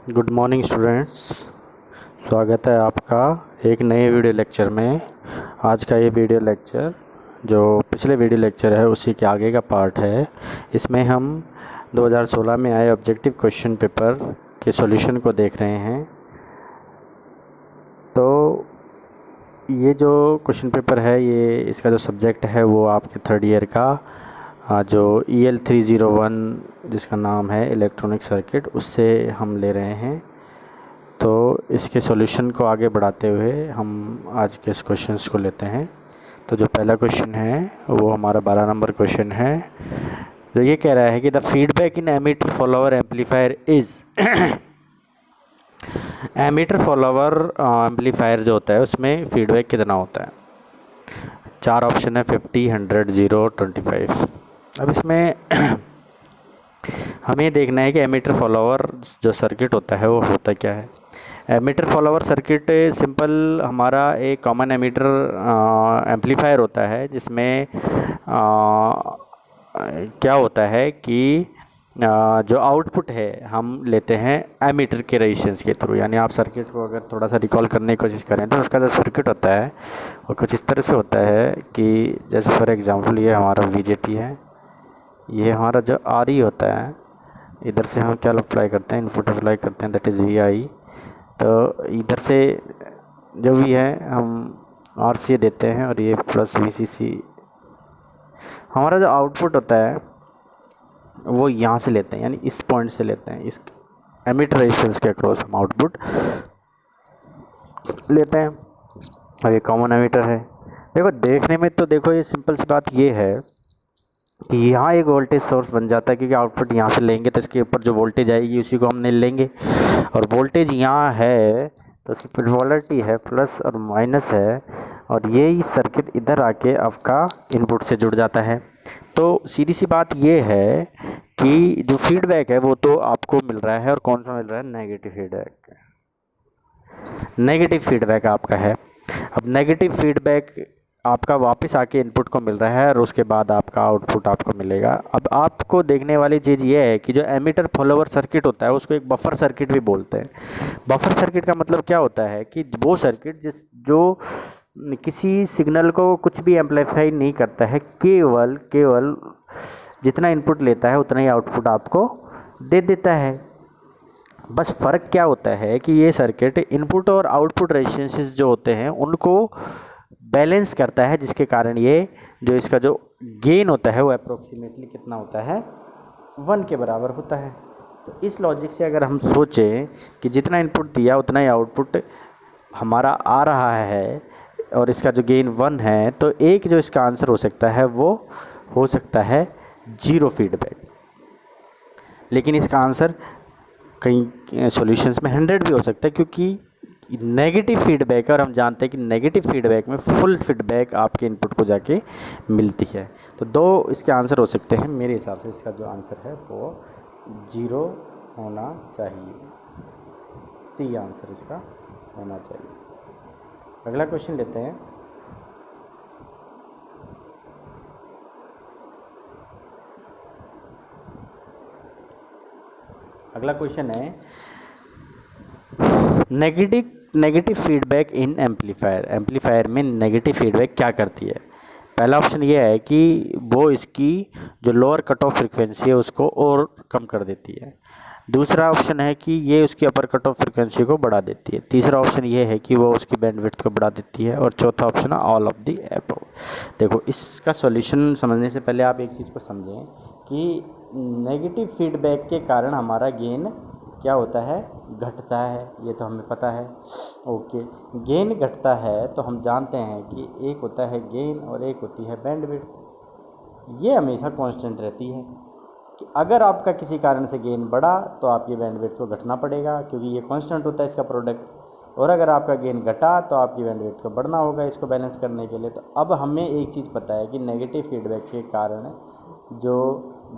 Good morning students. स्वागत है आपका एक नए वीडियो लेक्चर में। आज का ये वीडियो लेक्चर जो पिछले वीडियो लेक्चर है उसी के आगे का पार्ट है। इसमें हम 2016 में आए ऑब्जेक्टिव क्वेश्चन पेपर के सॉल्यूशन को देख रहे हैं। तो ये जो क्वेश्चन पेपर है, ये इसका जो सब्जेक्ट है वो आपके थर्ड ईयर का जो EL 301 जिसका नाम है इलेक्ट्रॉनिक सर्किट, उससे हम ले रहे हैं। तो इसके सॉल्यूशन को आगे बढ़ाते हुए हम आज के इस क्वेश्चंस को लेते हैं। तो जो पहला क्वेश्चन है वो हमारा 12 नंबर क्वेश्चन है, जो ये कह रहा है कि the feedback in emitter follower amplifier is emitter follower amplifier जो होता है उसमें फीडबैक कितना होता है। 4 ऑप्शन है, 50, 100, 0, 25। अब इसमें हमें देखना है कि एमीटर फॉलोअर जो सर्किट होता है वो होता क्या है। एमीटर फॉलोअर सर्किट सिंपल हमारा एक कॉमन एमीटर एम्पलीफायर होता है, जिसमें क्या होता है कि जो आउटपुट है हम लेते हैं एमीटर के रेजिस्टेंस के थ्रू। यानी आप सर्किट को अगर थोड़ा सा रिकॉल करने की कोशिश करें तो उसका जो सर्किट होता है वो कुछ इस तरह से होता है कि जैसे फॉर एग्जांपल ये हमारा VJT है, ये हमारा जो RE होता है, इधर से हम क्या अप्लाई करते हैं, इनपुट अप्लाई करते हैं, दैट इज़ VI। तो इधर से जो भी है हम RCA देते हैं और ये प्लस VCC। हमारा जो आउटपुट होता है वो यहाँ से लेते हैं, यानी इस पॉइंट से लेते हैं, इस एमिटर रेजिस्टेंस के अक्रॉस हम आउटपुट लेते हैं। और ये कॉमन एमिटर है। देखो देखने में तो देखो ये सिंपल सी बात ये है कि यहाँ एक वोल्टेज सोर्स बन जाता है, क्योंकि आउटपुट यहाँ से लेंगे तो इसके ऊपर जो वोल्टेज आएगी उसी को हमने लेंगे। और वोल्टेज यहाँ है तो उसकी पोलैरिटी है प्लस और माइनस है, और ये ही सर्किट इधर आके आपका इनपुट से जुड़ जाता है। तो सीधी सी बात ये है कि जो फीडबैक है वो तो आपको मिल रहा है, और कौन सा मिल रहा है, नेगेटिव फीडबैक। नेगेटिव फीडबैक आपका है। अब नेगेटिव फीडबैक आपका वापस आके इनपुट को मिल रहा है और उसके बाद आपका आउटपुट आपको मिलेगा। अब आपको देखने वाली चीज़ ये है कि जो एमीटर फॉलोअर सर्किट होता है उसको एक बफर सर्किट भी बोलते हैं। बफर सर्किट का मतलब क्या होता है कि वो सर्किट जो किसी सिग्नल को कुछ भी एम्पलीफाई नहीं करता है, केवल जितना इनपुट लेता है उतना ही आउटपुट आपको दे देता है। बस फ़र्क क्या होता है कि ये सर्किट इनपुट और आउटपुट रेजिस्टेंसेस जो होते हैं उनको बैलेंस करता है, जिसके कारण ये जो इसका जो गेन होता है वो अप्रोक्सीमेटली कितना होता है, 1 के बराबर होता है। तो इस लॉजिक से अगर हम सोचें कि जितना इनपुट दिया उतना ही आउटपुट हमारा आ रहा है और इसका जो गेन 1 है, तो एक जो इसका आंसर हो सकता है वो हो सकता है 0 फीडबैक। लेकिन इसका आंसर कई सॉल्यूशंस में 100 भी हो सकता है, क्योंकि नेगेटिव फीडबैक है और हम जानते हैं कि नेगेटिव फीडबैक में फुल फीडबैक आपके इनपुट को जाके मिलती है। तो 2 इसके आंसर हो सकते हैं। मेरे हिसाब से इसका जो आंसर है वो 0 होना चाहिए। C आंसर इसका होना चाहिए। अगला क्वेश्चन लेते हैं। अगला क्वेश्चन है नेगेटिव फीडबैक इन एम्पलीफायर में नेगेटिव फीडबैक क्या करती है। पहला ऑप्शन ये है कि वो इसकी जो लोअर कट ऑफ फ्रिक्वेंसी है उसको और कम कर देती है। दूसरा ऑप्शन है कि ये उसकी अपर कट ऑफ फ्रिक्वेंसी को बढ़ा देती है। तीसरा ऑप्शन ये है कि वो उसकी बैंडविड्थ को बढ़ा देती है। और चौथा ऑप्शन है ऑल ऑफ द अबव। देखो इसका सॉल्यूशन समझने से पहले आप एक चीज़ को समझें कि नेगेटिव फीडबैक के कारण हमारा गेन क्या होता है, घटता है। ये तो हमें पता है। ओके, गेन घटता है तो हम जानते हैं कि एक होता है गेन और एक होती है बैंडविड्थ। ये हमेशा कांस्टेंट रहती है कि अगर आपका किसी कारण से गेन बढ़ा तो आपकी बैंडविड्थ को घटना पड़ेगा, क्योंकि ये कांस्टेंट होता है इसका प्रोडक्ट। और अगर आपका गेन घटा तो आपकी बैंडविड्थ को बढ़ना होगा इसको बैलेंस करने के लिए। तो अब हमें एक चीज़ पता है कि नेगेटिव फीडबैक के कारण जो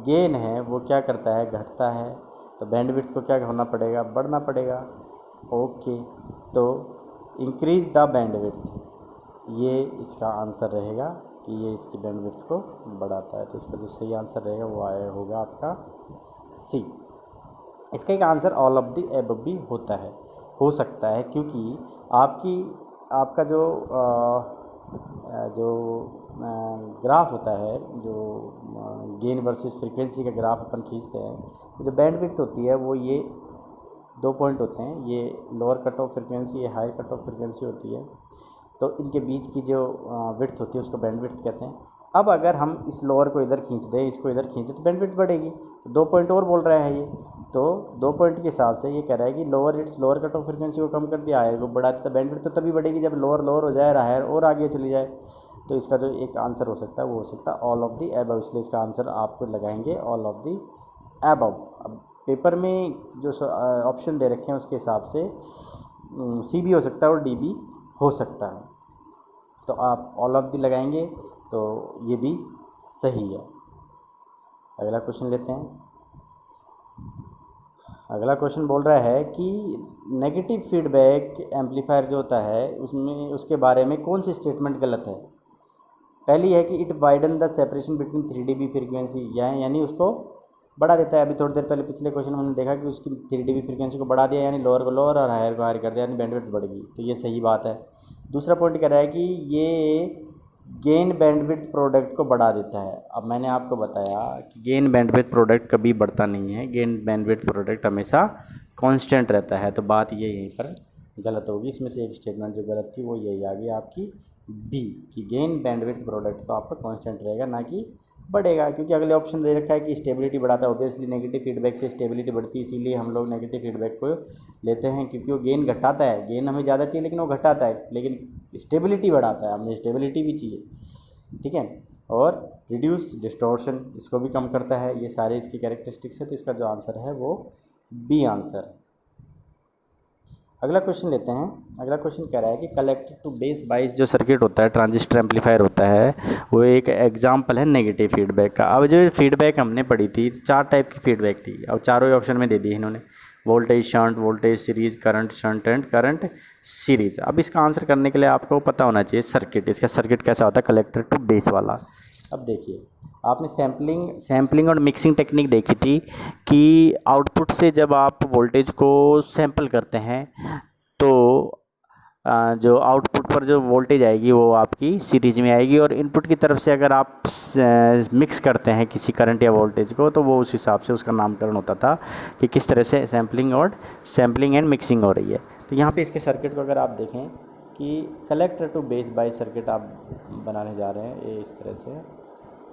गेन है वो क्या करता है, घटता है। तो बैंडविड्थ को क्या होना पड़ेगा, बढ़ना पड़ेगा। ओके, तो इंक्रीज़ द बैंडविड्थ, ये इसका आंसर रहेगा कि ये इसकी बैंडविड्थ को बढ़ाता है। तो इसका जो सही आंसर रहेगा वो होगा आपका C। इसका एक answer all of the above भी होता है, हो सकता है, क्योंकि आपका जो ग्राफ होता है, जो गेन वर्सेस फ्रीक्वेंसी का ग्राफ अपन खींचते हैं, जो बैंडविड्थ होती है वो ये 2 पॉइंट होते हैं, ये लोअर कट ऑफ फ्रीक्वेंसी, ये हाई कट ऑफ फ्रीक्वेंसी होती है। तो इनके बीच की जो विड्थ होती है उसको बैंडविड्थ कहते हैं। अब अगर हम इस लोअर को इधर खींच दें, इसको इधर खींच दें, तो बैंडविड्थ बढ़ेगी। तो 2 पॉइंट और बोल रहा है ये, तो 2 पॉइंट के हिसाब से ये कह रहा है कि लोअर कट ऑफ फ्रीक्वेंसी को कम कर दिया, हायर को बढ़ा दिया। तो बैंडविड्थ तो तभी बढ़ेगी जब लोअर हो जाए, हायर और आगे चली जाए। तो इसका जो एक आंसर हो सकता है वो हो सकता है ऑल ऑफ द एबव। इसलिए इसका आंसर आपको लगाएंगे ऑल ऑफ द एबव। अब पेपर में जो ऑप्शन दे रखे हैं उसके हिसाब से सी भी हो सकता है और डी भी हो सकता है। तो आप ऑल ऑफ दी लगाएंगे तो ये भी सही है। अगला क्वेश्चन लेते हैं। अगला क्वेश्चन बोल रहा है कि नेगेटिव फीडबैक एम्पलीफायर जो होता है उसमें, उसके बारे में कौन सी स्टेटमेंट गलत है। पहली है कि it widen the separation between 3 dB frequency, यानी उसको बढ़ा देता है। अभी थोड़ी देर पहले पिछले क्वेश्चन में हमने देखा कि उसकी 3 dB फ्रीक्वेंसी को बढ़ा दिया, यानी लोअर को लोअर और हायर को हायर कर दिया, यानी बैंडविड्थ बढ़ गई। तो ये सही बात है। दूसरा पॉइंट कह रहा है कि ये गेन बैंडविड्थ प्रोडक्ट को बढ़ा देता है। अब मैंने आपको बताया कि गेन बैंडविड्थ प्रोडक्ट कभी बढ़ता नहीं है, गेन बैंडविड्थ प्रोडक्ट हमेशा कांस्टेंट रहता है। तो बात ये यहीं पर गलत होगी। इसमें से एक स्टेटमेंट जो गलत थी वो यही आ गई आपकी बी, कि गेन बैंडविड्थ प्रोडक्ट तो आपका कांस्टेंट रहेगा, ना कि बढ़ेगा। क्योंकि अगले ऑप्शन दे रखा है कि स्टेबिलिटी बढ़ाता है। ऑब्वियसली नेगेटिव फीडबैक से स्टेबिलिटी बढ़ती है, इसीलिए हम लोग नेगेटिव फीडबैक को लेते हैं, क्योंकि वो गेन घटाता है। गेन हमें ज़्यादा चाहिए लेकिन वो घटाता है, लेकिन स्टेबिलिटी बढ़ाता है, हमें स्टेबिलिटी भी चाहिए, ठीक है। और रिड्यूस डिस्टॉर्शन, इसको भी कम करता है। ये सारे इसकी कैरेक्टरिस्टिक्स है। तो इसका जो आंसर है वो बी आंसर। अगला क्वेश्चन लेते हैं। अगला क्वेश्चन कह रहा है कि कलेक्टर टू बेस बाइस जो सर्किट होता है, ट्रांजिस्टर एम्पलीफायर होता है, वो एक एग्जाम्पल है नेगेटिव फीडबैक का। अब जो फीडबैक हमने पढ़ी थी, 4 टाइप की फीडबैक थी, अब चारों ही ऑप्शन में दे दी इन्होंने। Voltage shunt, voltage series, current shunt and current series. अब इसका आंसर करने के लिए आपको पता होना चाहिए सर्किट, इसका सर्किट कैसा होता है कलेक्टर टू बेस वाला। अब देखिए, आपने सैम्पलिंग और मिक्सिंग टेक्निक देखी थी कि आउटपुट से जब आप वोल्टेज को सैंपल करते हैं तो जो आउटपुट पर जो वोल्टेज आएगी वो आपकी सीरीज में आएगी, और इनपुट की तरफ से अगर आप मिक्स करते हैं किसी करंट या वोल्टेज को, तो वो उस हिसाब से उसका नामकरण होता था कि किस तरह से सैम्पलिंग एंड मिक्सिंग हो रही है। तो यहाँ पे इसके सर्किट को अगर आप देखें कि collector to base bias circuit आप बनाने जा रहे हैं, ये इस तरह से।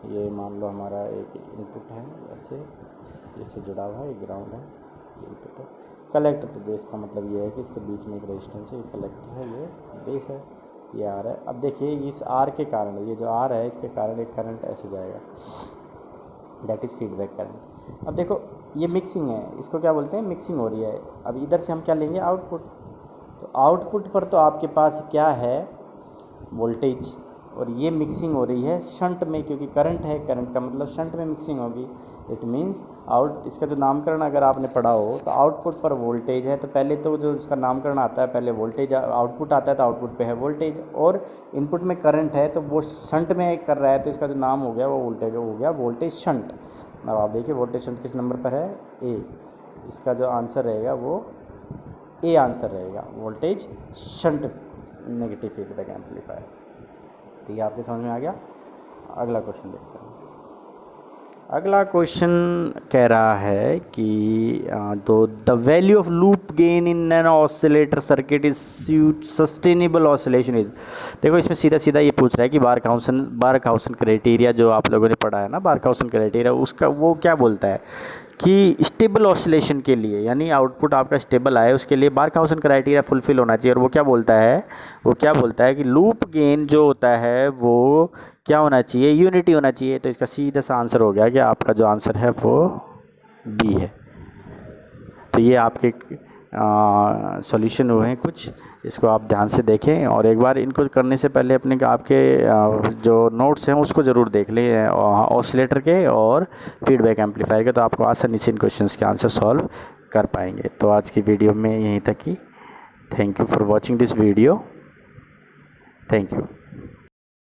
ये मान लो हमारा एक इनपुट है, ऐसे जुड़ा हुआ है, ये ग्राउंड है, ये इनपुट है। कलेक्टर टू बेस का मतलब ये है कि इसके बीच में एक रेजिस्टेंस है, ये कलेक्टर है, ये बेस है, ये आर है। अब देखिए इस आर के कारण, ये जो आर है इसके कारण एक करंट ऐसे जाएगा, दैट इज़ फीडबैक करंट। अब देखो ये मिक्सिंग है, इसको क्या बोलते हैं, मिक्सिंग हो रही है। अब इधर से हम क्या लेंगे, आउटपुट। तो आउटपुट पर तो आपके पास क्या है, वोल्टेज, और ये मिक्सिंग हो रही है शंट में, क्योंकि करंट है, करंट का मतलब शंट में मिक्सिंग होगी। इट मीन्स इसका जो नामकरण अगर आपने पढ़ा हो तो आउटपुट पर वोल्टेज है, तो पहले तो जो इसका नामकरण आता है पहले वोल्टेज, आउटपुट आता है तो आउटपुट पे है वोल्टेज, और इनपुट में करंट है तो वो शंट में कर रहा है, तो इसका जो नाम हो गया वो वोल्टेज हो गया, वोल्टेज शंट। अब आप देखिए वोल्टेज शंट किस नंबर पर है, ए। इसका जो आंसर रहेगा वो ए आंसर रहेगा, voltage shunt negative feedback amplifier. तो ये आपके समझ में आ गया। अगला क्वेश्चन देखते हैं। अगला क्वेश्चन कह रहा है कि तो the value of loop gain in an oscillator circuit is sustainable oscillation is. देखो इसमें सीधा सीधा ये पूछ रहा है कि बार्कहाउसन क्राइटेरिया जो आप लोगों ने पढ़ा है ना, बार्कहाउसन क्राइटेरिया, उसका वो क्या बोलता है कि स्टेबल ऑसिलेशन के लिए, यानी आउटपुट आपका स्टेबल आए उसके लिए बार्कहाउसन क्राइटेरिया फुलफिल होना चाहिए। और वो क्या बोलता है कि लूप गेन जो होता है वो क्या होना चाहिए, यूनिटी होना चाहिए। तो इसका सीधा सा आंसर हो गया कि आपका जो आंसर है वो बी है। तो ये आपके सॉल्यूशन हुए हैं कुछ, इसको आप ध्यान से देखें, और एक बार इनको करने से पहले अपने आपके जो नोट्स हैं उसको ज़रूर देख लें, ऑसिलेटर के और फीडबैक एम्पलीफायर के, तो आपको आसानी से इन क्वेश्चंस के आंसर सॉल्व कर पाएंगे। तो आज की वीडियो में यहीं तक ही। Thank you for watching this video. Thank you.